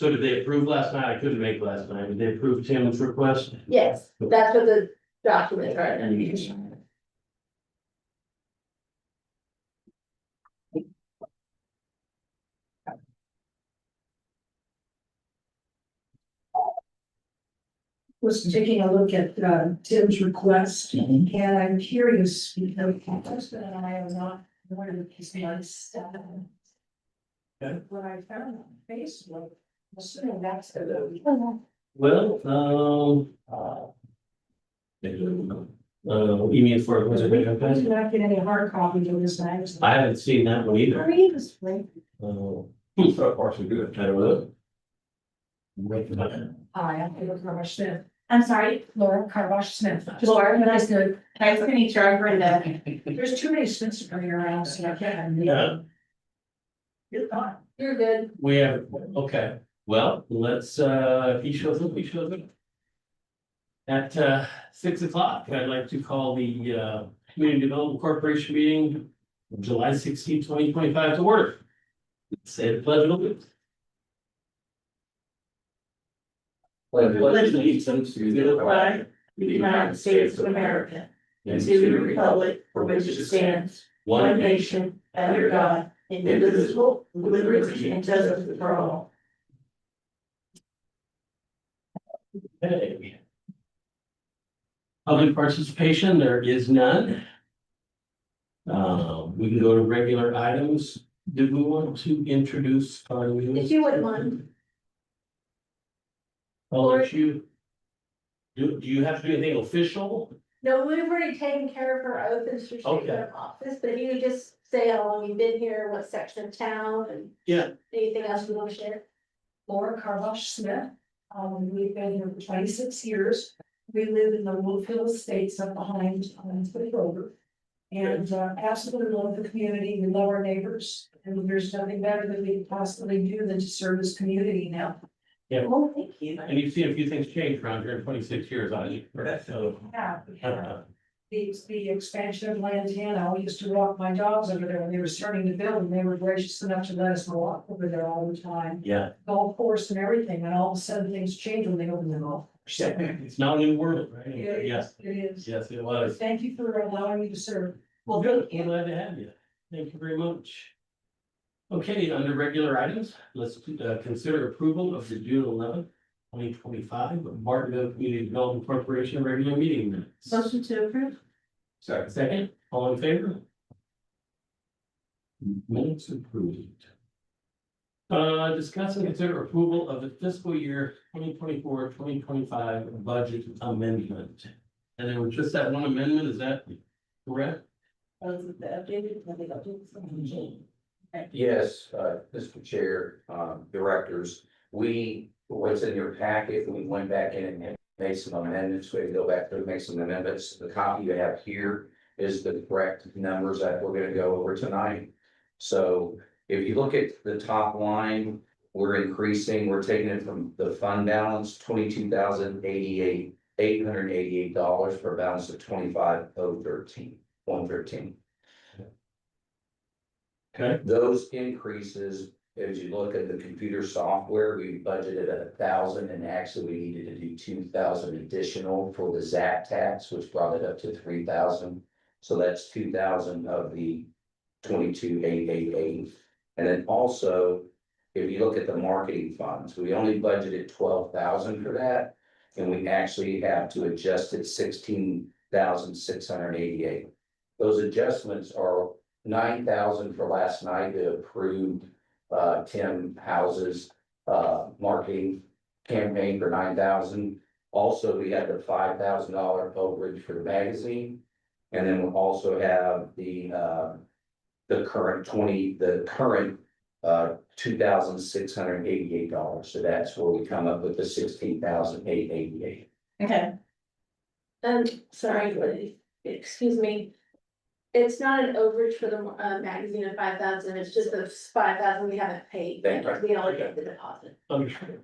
So did they approve last night? I couldn't make last night. Did they approve Tim's request? Yes, that's what the documents are. Was taking a look at Tim's request, and I'm curious, because my husband and I are not one of his nice. Okay. What I found on Facebook, assuming that's the. Well, you mean for, was it? We did not get any hard copies of this magazine. I haven't seen that one either. So far, so good. I don't know. Hi, I'm Laura Carbosh Smith. I'm sorry, Laura Carbosh Smith. Laura. Nice to, nice to meet you, I'm Brenda. there's too many Smiths running around, so I can't. Yeah. You're fine. You're good. We have, okay, well, let's, if he shows up, he shows up. At 6 o'clock, I'd like to call the Community Development Corporation meeting, July 16, 2025 to order. Say the pledge of allegiance. Pledge allegiance to the flag of the United States of America, and to the republic for which it stands, one nation, under God, indivisible, with liberty and justice for all. Okay. Public participation, there is none. We can go to regular items. Did we want to introduce our new? If you wouldn't mind. I'll let you. Do you have to do anything official? No, we've already taken care of our oath and certificate of office, but if you could just say how long you've been here, what section of town, and Yeah. anything else you want to share. Laura Carbosh Smith. We've been here for 26 years. We live in the Woodfield Estates up behind, the road. And, absolutely love the community. We love our neighbors. And there's nothing better that we could possibly do than to serve this community now. Well, thank you. And you've seen a few things change around here in 26 years, I think. So, Yeah. The expansion of Lantana, I used to walk my dogs over there when they were starting to build, and they were gracious enough to let us walk over there all the time. yeah, Golf course and everything, and all of a sudden things change when they open the golf course. it's now a new world, right? It Yes, is, it is. yes, it was. Thank you for allowing me to serve. Well, good, we're glad to have you. Thank you very much. Okay, under regular items, let's consider approval of the June 11th, 2025 Bartonville Community Development Corporation regular meeting minutes. Motion to approve? Second, all in favor? Minutes approved. Discuss and consider approval of the fiscal year 2024-2025 budget amendment. And there was just that one amendment, is that correct? Yes, Mr. Chair, directors, what's in your packet, we went back in and made some amendments, we had to go back through and make some amendments. The copy you have here is the correct numbers that we're gonna go over tonight. So if you look at the top line, we're taking it from the fund balance, $22,888 for a balance of $25,013. Okay. Those increases, as you look at the computer software, we budgeted 1,000 and actually we needed to do 2,000 additional for the ZAC tax, which brought it up to 3,000. So that's 2,000 of the 22,888. And then also, if you look at the marketing funds, we only budgeted 12,000 for that. And we actually have to adjust it 16,688. Those adjustments are 9,000 for last night, the approved Tim House's marketing campaign for 9,000. Also, we had the $5,000 overage for the magazine, and then we'll also have the current $2,688. So that's where we come up with the 16,888. Okay. Sorry, excuse me. It's not an overage for the magazine of 5,000, it's just the 5,000 we haven't paid, Thank you. we only paid the deposit. Understood.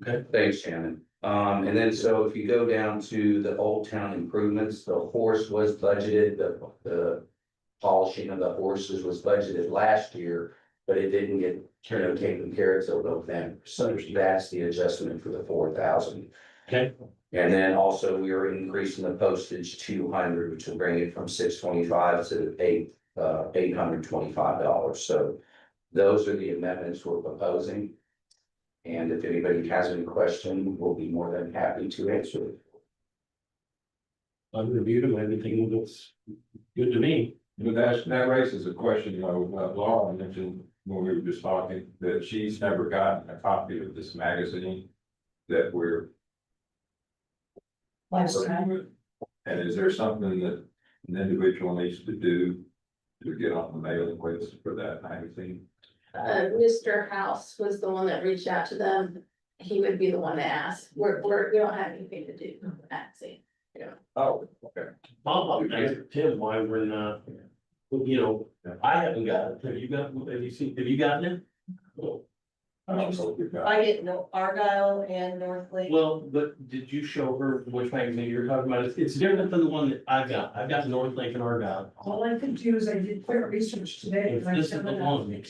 Okay, Thanks, Shannon. And then so if you go down to the Old Town improvements, the horse was budgeted, the polishing of the horses was budgeted last year but it didn't get, taken care of till November. So that's the adjustment for the 4,000. Okay, And then also we are increasing the postage 200, which will bring it from $625 to $825. So those are the amendments we're proposing. And if anybody has any question, we'll be more than happy to answer it. I've reviewed them, everything looks good to me. But that raises a question, Laura mentioned when we were just talking, that she's never gotten a copy of this magazine that we're. Last time. And is there something that an individual needs to do to get on the mailing list for that magazine? Mr. House was the one that reached out to them. He would be the one to ask. We don't have anything to do with that, see. Oh, okay. I'll ask Tim why we're not, you know, I haven't got it. Have you gotten it? Oh. I get no Argyle and North Lake. Well, but did you show her which magazine you're talking about? It's different than the one that I got. I've got North Lake and Argyle. All I could do is I did quick research today. and I This is sent the it out. one.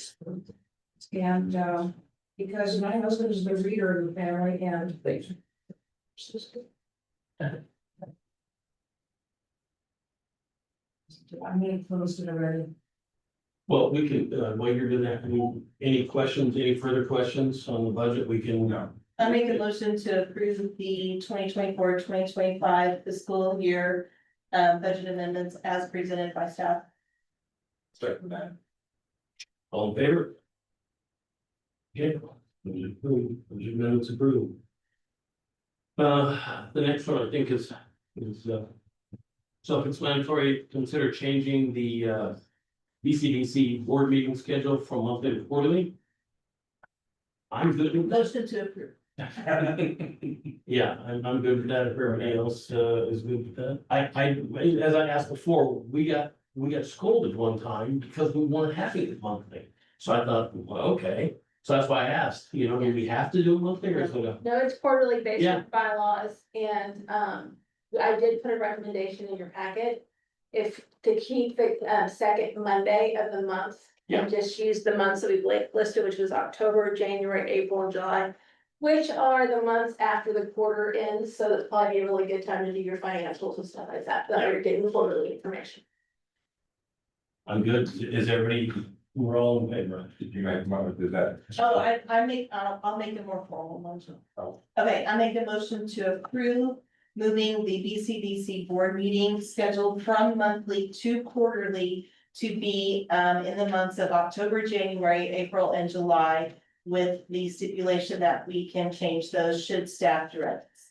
And, because my husband is the reader of the family and. Thanks. I mean, closed it already. Well, we can, while you're doing that, any questions, any further questions on the budget, we can. No. I make a motion to approve the 2024-2025 fiscal year budget amendments as presented by staff. Second that. All in favor? Okay, those are approved, those amendments approved. The next one I think is self-explanatory, consider changing the BCDC board meeting schedule from monthly to quarterly. I'm good with that. Motion to approve. Yeah, I'm good with that, if everybody else is good with that. As I asked before, we got scolded one time because we weren't having it monthly. So I thought, well, okay, so that's why I asked, do we have to do it monthly or is it a? No, it's quarterly based Yeah. on bylaws and, I did put a recommendation in your packet. If, to keep the, second Monday of the month. Yeah. And just use the months that we've listed, which was October, January, April, and July. Which are the months after the quarter ends, so that's probably a really good time to do your financials and stuff like that, that you're getting quarterly information. I'm good, is everybody, we're all in favor? Did you make a motion to that? Oh, I'll make a more formal motion. Oh. Okay, I make a motion to approve moving the BCDC board meeting scheduled from monthly to quarterly to be in the months of October, January, April, and July, with the stipulation that we can change those should staff direct us.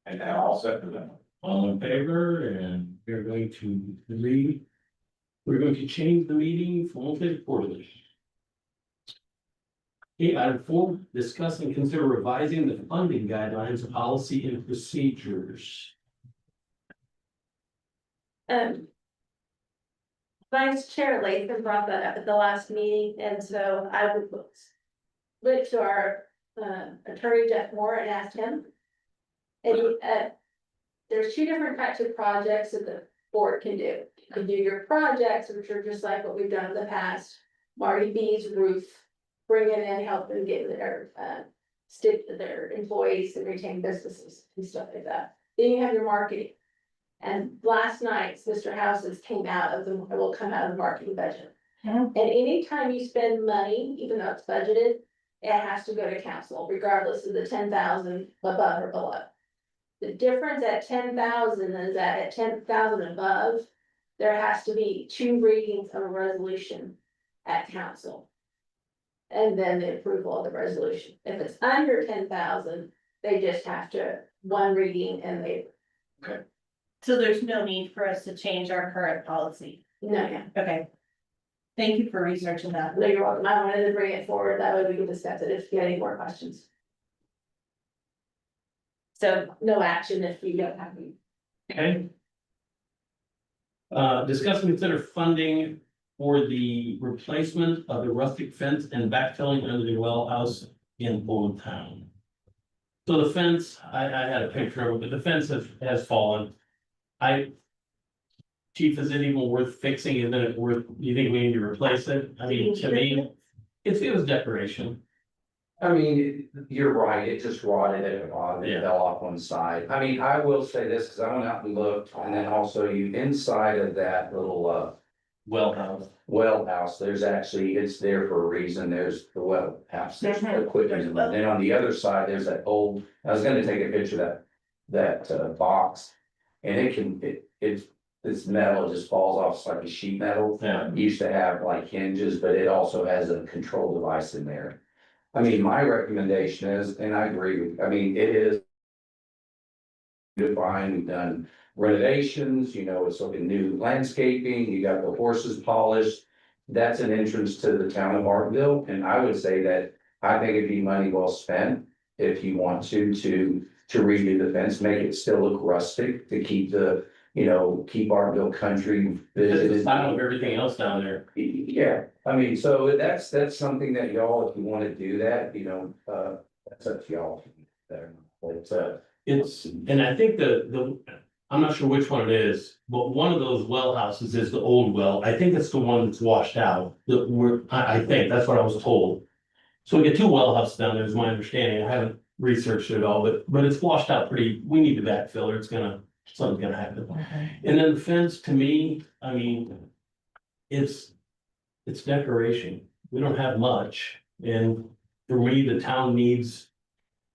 And now I'll second that. All in favor, and we're going to we're going to change the meeting from monthly to quarterly. Okay, item 4, discuss and consider revising the funding guidelines, policy and procedures. Vice Chair Latham brought that up at the last meeting, and so I went to our attorney Jeff Moore and asked him. And there's 2 different types of projects that the board can do. You can do your projects, which are just like what we've done in the past. Marty B's roof, bring it in, help them get their their employees and retain businesses and stuff like that. Then you have your marketing. And last night's Mr. House's will come out of the marketing budget. Mhm. And anytime you spend money, even though it's budgeted, it has to go to council regardless of the 10,000 above or below. The difference at 10,000 is that at 10,000 above, there has to be 2 readings of a resolution at council. And then the approval of the resolution. If it's under 10,000, they just have to 1 reading and they, So there's no need for us to change our current policy. no, Okay. Thank you for researching that. no, you're welcome. I wanted to bring it forward. That way we can discuss it if you have any more questions. So no action if you don't have any. Okay. Discuss and consider funding for the replacement of the rustic fence and backfilling under the well house in Old Town. So the fence, I had a picture of it, but the fence has fallen. Chief, is it even worth fixing? Is it worth, you think we need to replace it? I mean, to me, it was decoration. I mean, you're right, it just rotted at the bottom, Yeah. it fell off one side. I mean, I will say this, cause I went out and looked, and then also you, inside of that little, Well house. well house, there's actually, it's there for a reason, there's the well house, there's equipment, and then on the other side, there's that old, I was gonna take a picture of that box. And it's metal, it just falls off, it's like a sheet metal. Yeah. It used to have like hinges, but it also has a control device in there. I mean, my recommendation is, and I agree with, I mean, it is. Fine, we've done renovations, you know, it's looking new landscaping, you got the horses polished. That's an entrance to the town of Bartonville, and I would say that I think it'd be money well spent. If you want to redo the fence, make it still look rustic, to keep the, you know, keep Bartonville country. It's the style of everything else down there. Yeah, I mean, so that's something that y'all, if you wanna do that, you know, that's up to y'all. There, but, It's, and I think I'm not sure which one it is, but one of those well houses is the old well. I think it's the one that's washed out. I think, that's what I was told. So we get two well houses down there, is my understanding. I haven't researched it all, but it's washed out pretty, we need to backfill it. Something's gonna happen. And then the fence, to me, I mean, it's decoration. We don't have much, and for me, the town needs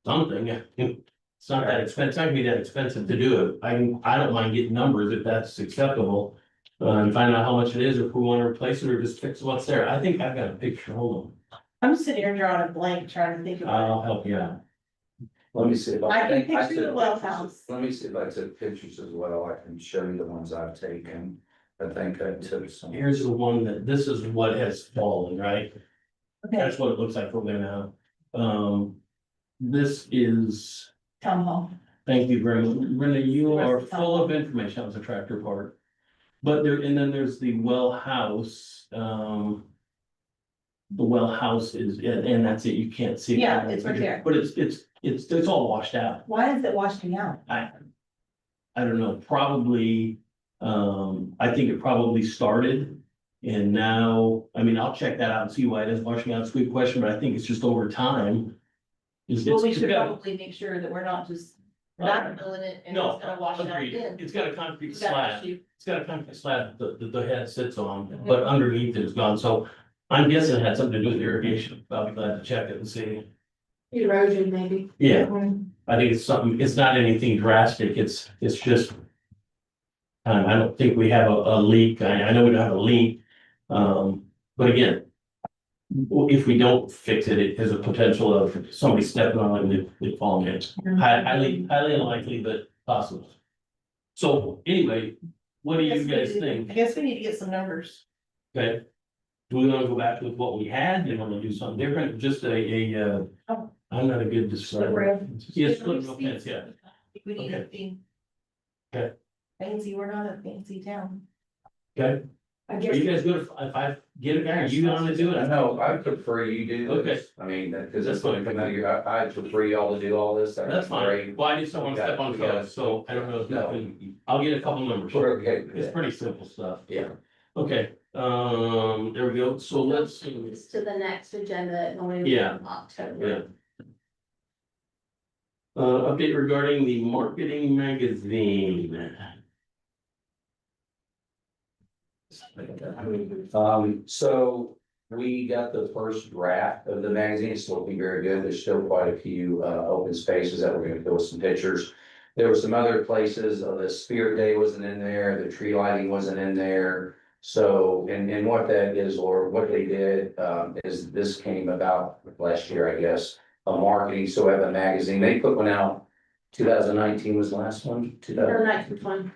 something. It's not that expensive, it's not gonna be that expensive to do it. I don't mind getting numbers if that's acceptable. And find out how much it is, or if we wanna replace it, or just fix what's there. I think I've got a picture, hold I'm sitting here drawing a blank, trying to think on, about I'll help you out. let me see if I can I picture took the well pictures. house. Let me see if I took pictures as well, I can show you the ones I've taken. I think I took some. Here's the one this is what has fallen, right? it. Okay, That's what it looks like over there now. This is, town hall. thank you very much. Brenda, you are full of information. That was a tractor part. But and then there's the well house, the well house is, and that's it. You can't see. it. Yeah, it's right there. But it's all washed out. Why is it washing out? I don't know, probably, I think it probably started. And now, I mean, I'll check that out and see why it is washing out. It's a good question, but I think it's just over time. Well, we should probably make sure that we're not just not filling it and No, it's gonna wash out agreed. again. It's got a concrete Is that slab. issue? It's got a concrete slab that the head sits on, but underneath it is gone. So I'm guessing it had something to do with irrigation. I'll be glad to check it and see. Erosion, maybe. Yeah, I think it's something, it's not anything drastic. It's just. I don't think we have a leak. I know we don't have a leak. But again. If we don't fix it, it has a potential of somebody stepping on it and it falling in. Highly unlikely, but possible. So anyway, what do you guys think? I guess we need to get some numbers. Okay. Do we wanna go back with what we had? Do you wanna do something different? Just I'm not a good describer. Yes, split rail fence, yeah. We need a thing. Okay. Fancy, we're not a fancy town. Okay, I are guess. you guys good if I get a guy, are you gonna do I it? know, I prefer you do this. I mean, cause that's what come out of your, I prefer y'all to do all this. That's fine. great. Well, I just don't wanna step on toes, so I don't know if No, I'll get a couple numbers. we're okay. with It's that. pretty simple stuff. Yeah. Okay, there we go. So let's see. It's to the next agenda, and only Yeah. in October. Update regarding the marketing magazine. So we got the first draft of the magazine, it's looking very good, there's still quite a few, open spaces that we're gonna fill with some pictures. There were some other places, the Spirit Day wasn't in there, the tree lighting wasn't in there. So, and what that is, or what they did, is this came about last year, I guess, a marketing, so we have a magazine, they put one out. 2019 was the last one, 2000. Or next one.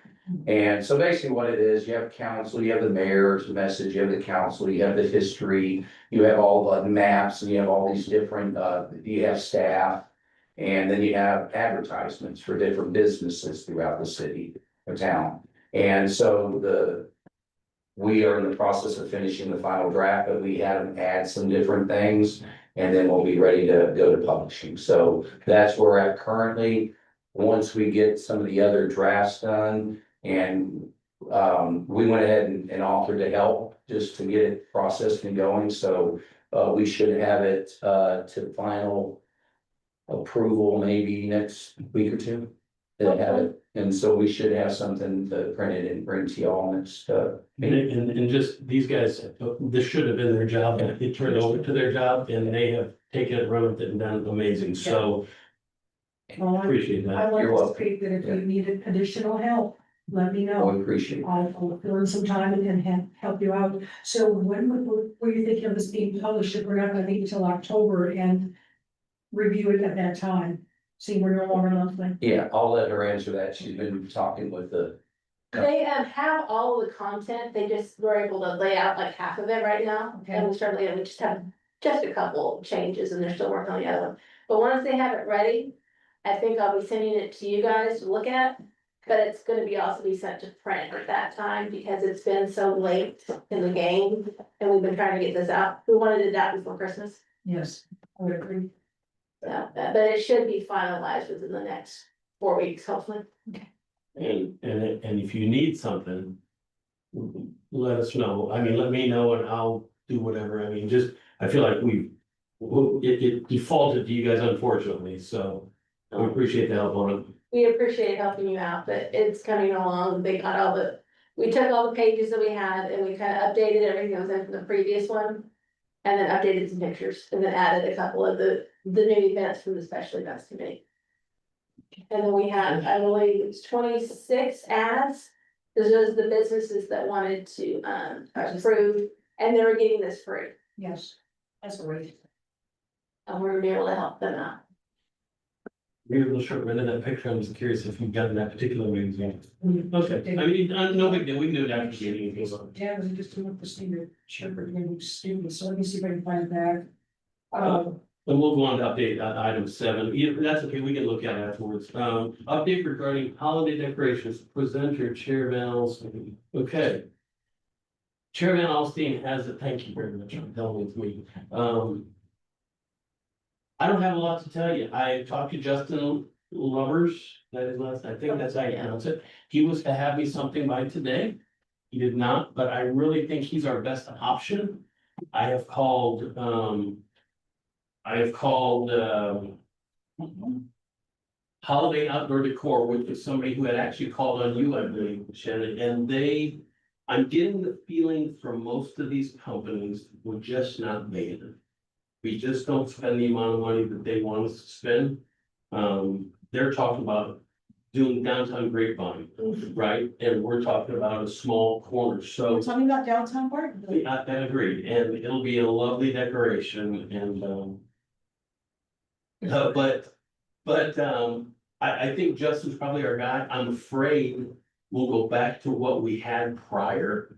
And so basically what it is, you have council, you have the mayor's message, you have the council, you have the history, you have all the maps, and you have all these different, you have staff. And then you have advertisements for different businesses throughout the city or town. And so we are in the process of finishing the final draft, but we had them add some different things. And then we'll be ready to go to publishing. So that's where we're at currently. Once we get some of the other drafts done and we went ahead and offered to help just to get it processed and going, so, we should have it, to final approval maybe next week or two. They have it, and so we should have something to print it and bring to y'all next, And just these guys, this should have been their job, but it turned over to their job and they have taken it, run with it and done amazing. So Well, appreciate that. I like You're to welcome. speak that if you needed additional help, let me know. we appreciate it. I'll fill in some time and help you out. So when were you thinking of this being published? If we're not gonna meet until October and review it at that time, see, we're no longer monthly. Yeah, I'll let her answer that. She's been talking with the, They have all the content, they just were able to lay out like half of it right now. Okay. And we just have just a couple changes and they're still working on the other one. But once they have it ready, I think I'll be sending it to you guys to look at. But it's gonna be also be sent to print at that time because it's been so late in the game and we've been trying to get this out. We wanted it out before Christmas. Yes, I would agree. So, but it should be finalized within the next 4 weeks, hopefully. And if you need something, let us know. I mean, let me know and I'll do whatever. I mean, just, I feel like it defaulted to you guys unfortunately, so we appreciate the help on it. We appreciate helping you out, but it's coming along. They got we took all the pages that we had and we kind of updated everything that was in from the previous one. And then updated some pictures and then added a couple of the new events from the special events committee. And then we had, I believe it's 26 ads. Those are the businesses that wanted to approve and they were getting this free. Yes, that's great. And we're gonna be able to help them out. Maybe we'll short run of that picture. I'm just curious if you've gotten that particular magazine. Okay, I mean, no big deal. We can do it after the meeting. Yeah, we just doing this thing to shepherd new students, so let me see if I can find that. And we'll go on to update item 7. Yeah, that's okay. We can look at it afterwards. Update regarding holiday decorations. Presenter Chair Van Alstine. Okay. Chair Van Alstine has a thank you very much for telling with me. I don't have a lot to tell you. I talked to Justin Lovers, that is last, I think that's how you pronounce it. He was to have me something by today. He did not, but I really think he's our best option. I have called Holiday Outdoor Decor, which is somebody who had actually called on you, I believe, Shannon, and I'm getting the feeling from most of these companies, we're just not making it. We just don't spend the amount of money that they want us to spend. They're talking about doing downtown Grapevine, right? And we're talking about a small corner, so. We're talking about downtown Bartonville. I agree, and it'll be a lovely decoration and, I think Justin's probably our guy. I'm afraid we'll go back to what we had prior.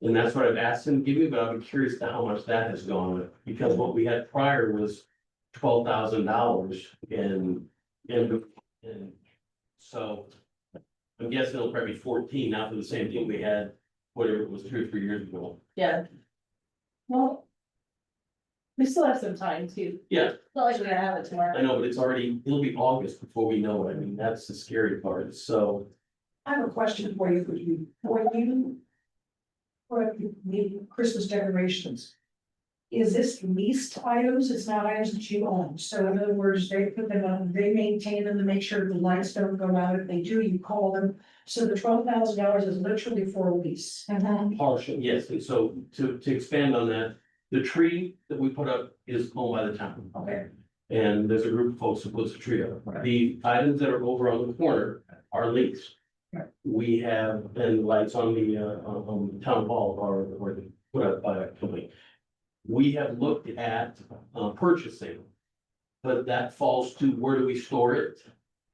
And that's what I've asked him to give me, but I'm curious to how much that has gone up, because what we had prior was $12,000 and so. I'm guessing it'll probably be 14 now for the same thing we had, whatever it was 2 or 3 years ago. Yeah. Well. We still have some time too. Yeah, It's not like we're gonna have it I tomorrow. know, but it'll be August before we know it. I mean, that's the scary part, so. I have a question for you, when you put the Christmas decorations, is this leased items? It's not items that you own, so in other words, they put them on, they maintain them to make sure the lights don't go out. If they do, you call them, so the $12,000 is literally for a lease. Partial, yes, and so to expand on that, the tree that we put up is owned by the town. Okay. And there's a group of folks who puts the tree up. Right. The items that are over on the corner are leased. Right. We have, and lights on the town hall are put up by a company. We have looked at purchasing. But that falls to where do we store it?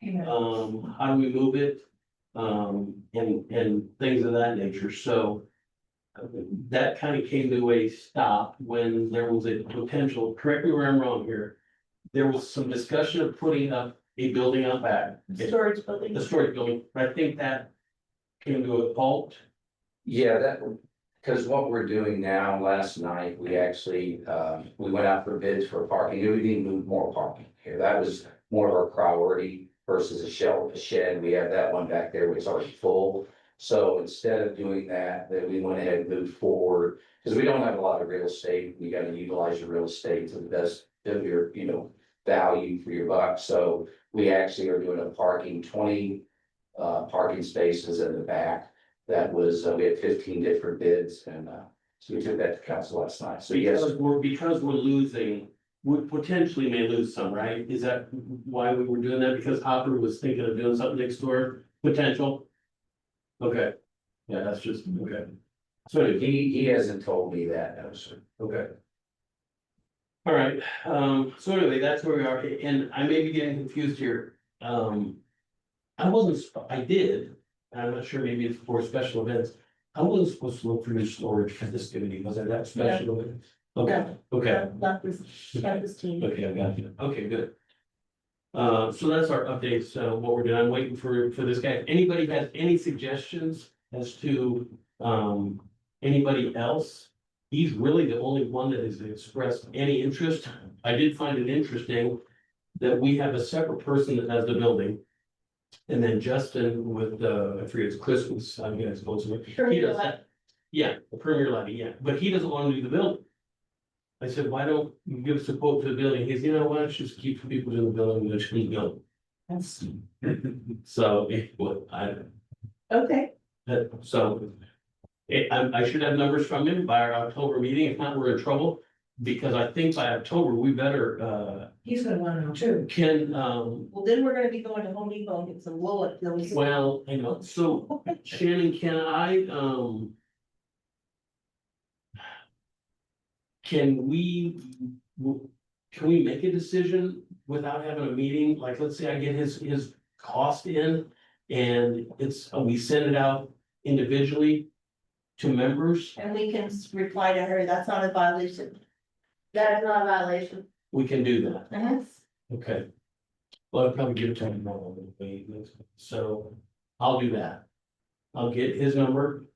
Amen. How do we move it? And things of that nature, so. That kind of came to a stop when there was a potential, correct me where I'm wrong here. There was some discussion of putting up a building out back. Storage building. The storage building, but I think that came to a halt. yeah, because what we're doing now, last night, we actually, we went out for bids for parking. We didn't move more parking here. That was more of our priority versus a shed. We have that one back there, which is already full. So instead of doing that, then we went ahead and moved forward, because we don't have a lot of real estate, we gotta utilize your real estate to the best of your, value for your buck, so we actually are doing a parking, 20 parking spaces in the back. That was, we had 15 different bids, and so we took that to council last night, so yes. Because we're losing, we potentially may lose some, right? Is that why we were doing that? Because Hopper was thinking of doing something next door, potential? Okay, yeah, that's just, okay. So, anyway, He hasn't told me that, no, sir. okay. All right, so anyway, that's where we are, and I may be getting confused here. I did, I'm not sure, maybe it's for special events. I wasn't supposed to look for new storage for this committee, was it that special? event? Okay, okay, That was team. okay, I got you, okay, good. So that's our updates, what we're doing, I'm waiting for this guy, if anybody has any suggestions as to, anybody else? He's really the only one that has expressed any interest. I did find it interesting that we have a separate person that does the building. And then Justin with, I forget his Christmas, I guess, supposed to. He Premier does that. Yeah, the Premier Levy, yeah, but he doesn't want to do the building. I said, why don't you give us a quote for the building? He's, why don't you just keep people in the building, which we build. That's So, well, okay. so. I should have numbers from him by our October meeting, if not, we're in trouble. Because I think by October, we better, He's gonna wanna know too. Well, then we're gonna be going to Home Depot and get some Willet films. well, I know, so Shannon, can we make a decision without having a meeting? Like, let's say I get his cost in and we send it out individually to members, And we can reply to her, that's not a violation. That is not a violation. we can do that, Uh-huh. okay? Well, I'll probably give it to him tomorrow, so I'll do that. I'll get his number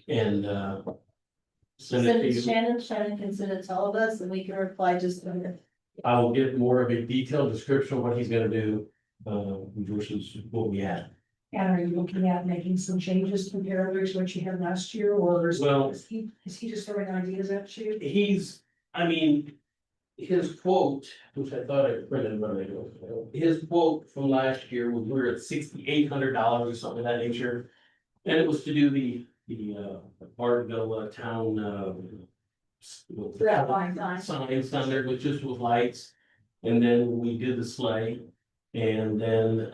and, send it Send to it to you. Shannon can send it to all of us and we can reply just on it. I will get more of a detailed description of what he's gonna do, versus what we had. And are you looking at making some changes compared to what you had last year, or Well- is he just throwing ideas at you? His quote, which I thought I printed, but I don't. His quote from last year was, we were at $6,800 or something of that nature. And it was to do the Bartonville town, Yeah, fine, fine. signs down there, which just with lights. And then we did the sleigh. And then,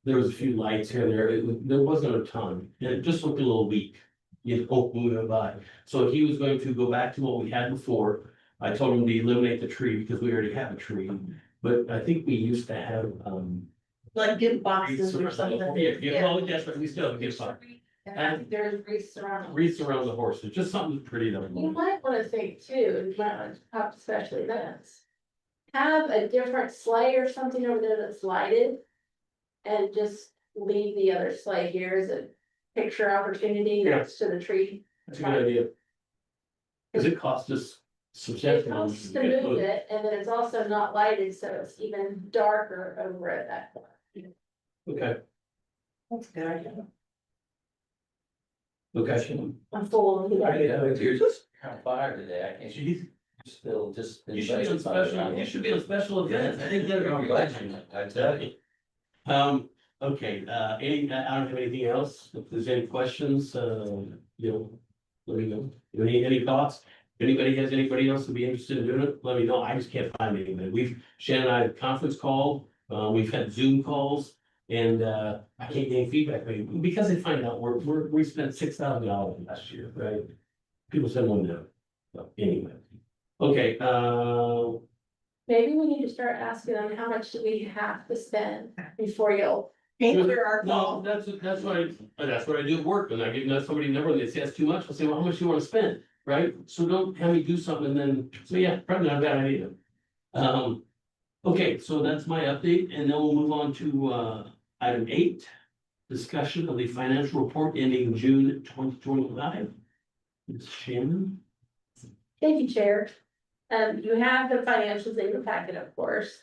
there was a few lights here and there, there wasn't a ton, and it just looked a little weak. Moving by, so he was going to go back to what we had before. I told him to eliminate the tree because we already have a tree, but I think we used to have, Like gift boxes or something. Yeah, well, yes, but we still have a gift box. And there's wreaths around. Wreaths around the horses, just something pretty though. You might wanna think too, you might want to talk to special events. Have a different sleigh or something over there that's lighted. And just leave the other sleigh here as a picture opportunity Yeah. next to the tree. That's a good idea. Cause it cost us It substantial. helps to move it, and then it's also not lighted, so it's even darker over at that point. Okay, That's a good idea. okay. I'm full of. You're just kind of fired today, I can't, Jeez, still just. you should be on special, you should be on special events, I think that. I tell you. Okay, I don't have anything else, if there's any questions, let me know, any thoughts? If anybody has anybody else to be interested in doing it, let me know, I just can't find anybody, Shannon and I had conference call, we've had Zoom calls. And, I can't get any feedback, because they find out we spent $6,000 last year, right? People said one no, so anyway, okay, Maybe we need to start asking them, how much do we have to spend before you'll. Answer our no, call. that's what I do at work, and I give somebody a number, and they say that's too much, I'll say, well, how much do you wanna spend, right? So don't have me do something and then, so yeah, probably not a bad idea. Okay, so that's my update, and then we'll move on to, item 8. Discussion of the financial report ending June 2025. Ms. Shannon? Thank you, Chair. You have the financials in your packet, of course.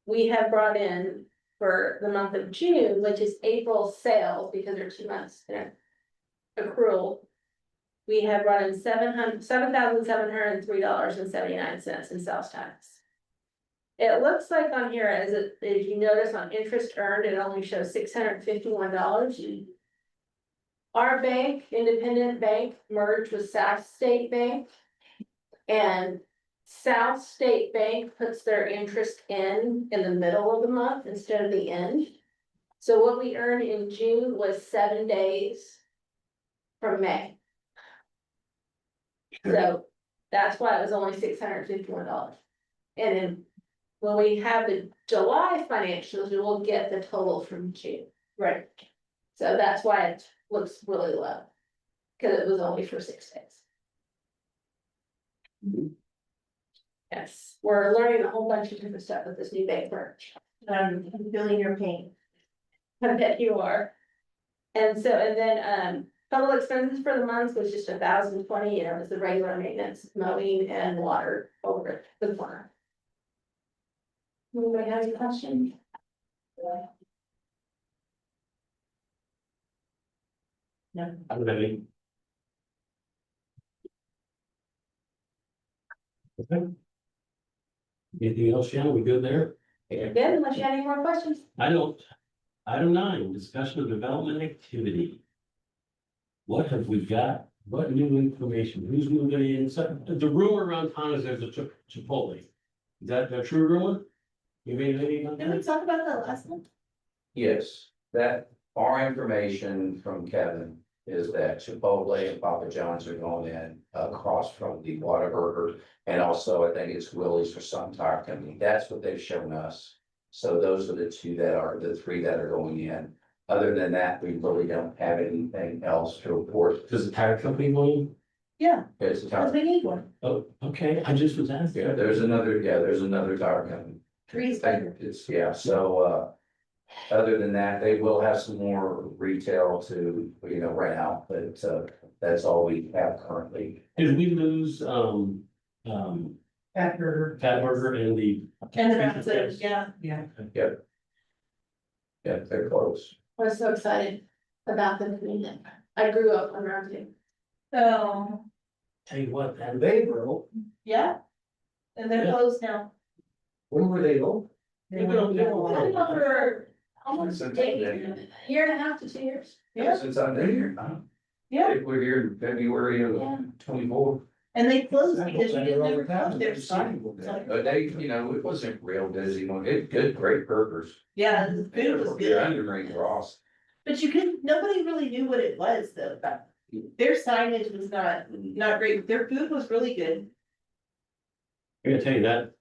We have brought in for the month of June, which is April sales, because there are 2 months in accrual. We have run in $7,703.79 in sales tax. It looks like on here, as you notice on interest earned, it only shows $651. Our bank, Independent Bank, merged with South State Bank. And South State Bank puts their interest in the middle of the month instead of the end. So what we earned in June was 7 days from May. So that's why it was only $651. And then when we have the July financials, we will get the total from June. Right. So that's why it looks really low. Cause it was only for 6 days. Yes, we're learning a whole bunch of different stuff with this new bank merge. I'm feeling your pain. I bet you are. And so, and then, total expenses for the month was just 1,020, it was the regular maintenance, mowing and water over the corner. Anybody have any questions? I don't have any. Okay. Anything else, Shannon? We good there? Good, unless you have any more questions. I don't. Item 9, discussion of development activity. What have we got? What new information? Who's moving in? So, the rumor around town is there's a Chipotle. Is that a true rumor? You made anything on Did we that? talk about that last month? Yes, that, our information from Kevin is that Chipotle and Papa John's are going in across from the Whataburger. And also, I think it's Willie's for some tire company. That's what they've shown us. So those are the the three that are going in. Other than that, we really don't have anything else to report. Does the tire company want? Yeah, It's a because tire, we need one. Oh, okay, I just was asking. yeah, there's another tire company. Three's Think better. it's, yeah, so, other than that, they will have some more retail to, rent out, but, that's all we have currently. Did we lose, Fat burger. Fatburger and the? And the bounces, yeah. Yeah. Yeah, they're close. I was so excited about them coming in. I grew up around here. So, Tell you what, that They broke. yeah. And they're Yeah. closed now. When were they open? They've been open there a I've while. been over for almost Since a I've been year and a half to 2 years. Yeah. Since I've been here, huh? Yeah, We're here in February of Yeah. 24. and they closed because you didn't ever close their sign. But they, it wasn't real busy. Great burgers. Yeah, the food was good. Under Ross. But you couldn't, nobody really knew what it was though. Their signage was not great. Their food was really good. I'm gonna tell you that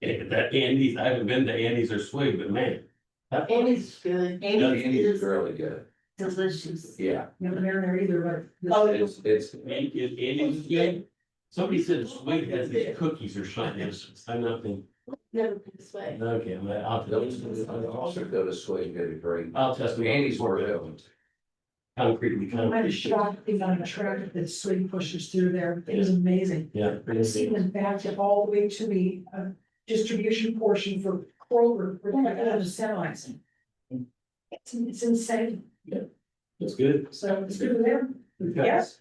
Andy's, I haven't been to Andy's or Swig, but man. That Andy's good. Andy's Andy's is really good. delicious. Yeah, Never been there either, but. Oh, it's, Andy's good. Somebody said Swig has these cookies or something. I'm not thinking, Never been this way. okay, I'll also go to Swig, go to great. I'll test me. Andy's were good. Concretely, I had a shock thing on the track that swing pushes through there. It was amazing. Yeah. I've seen them back it all the way to the distribution portion for Kroger, for like the semis. It's insane. It's good. So it's good for them. Yes.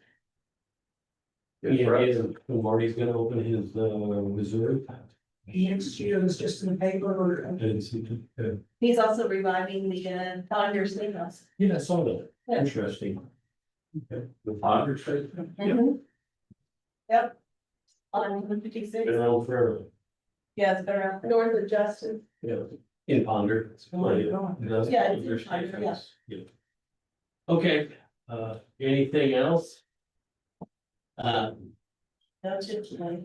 Good Yeah, for he us. is, Marty's gonna open his, Missouri. Next year was just in the paper. I didn't see it. He's also reviving the Ponder Steakhouse. Yeah, I saw that. Yeah. Interesting. Okay. The Ponder Street. Yep. On 156. Been around forever. Yeah, it's been around. North of Justin. Yeah, in Ponder. It's funny. That's Yeah, Ponder it's in Ponder, Steakhouse. Yeah. Okay, anything else? That's just like.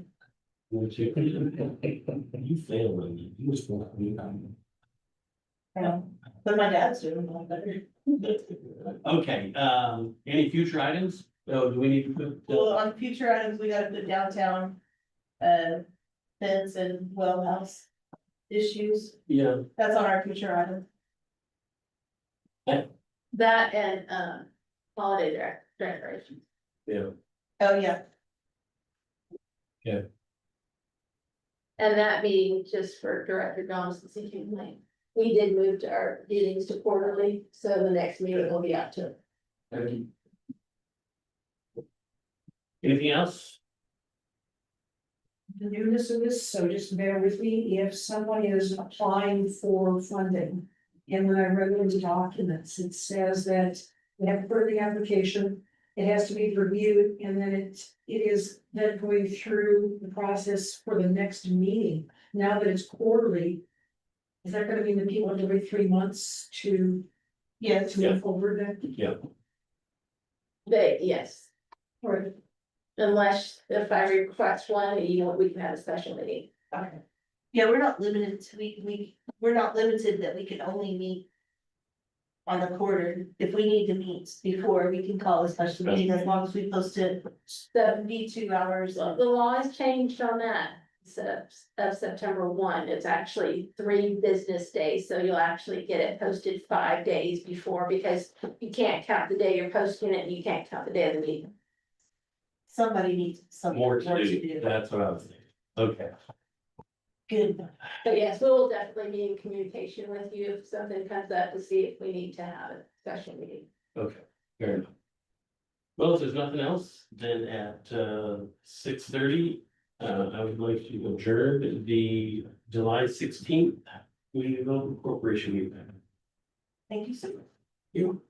Which you failed on me. You was supposed to be on. But my dad's doing a lot better. Okay, any future items? Oh, do we need to put? Well, on future items, we gotta put downtown, fence and well house issues. Yeah, That's on our future item. That and, holiday decorations. yeah. Oh, yeah. And that being just for Director Johnson seeking lane. we did move to our meetings to quarterly, so the next meeting will be October. Anything else? The newness of this, so just bear with me, if someone is applying for funding. And when I read in the documents, it says that they have to put in the application, it has to be reviewed, and then it is then going through the process for the next meeting. Now that it's quarterly, is that gonna mean that people have to wait 3 months to Yes, move forward then? Yes, Or, unless if I request one, we can have a special meeting. okay, yeah, we're not limited to, we're not limited that we can only meet. On the quarter, if we need to meet before, we can call a special meeting as long as we post it The, 72 hours. the law has changed on that, so, of September 1, it's actually 3 business days, so you'll actually get it posted 5 days before, because you can't count the day you're posting it, and you can't count the day of the meeting. Somebody needs some More to do, that's what I was thinking. Okay, Good. So yes, we will definitely be in communication with you if something comes up to see if we need to have a special meeting. okay, fair enough. Well, if there's nothing else, then at 6:30, I would like to adjourn the July 16th Community Development Corporation meeting. Thank you so much. You.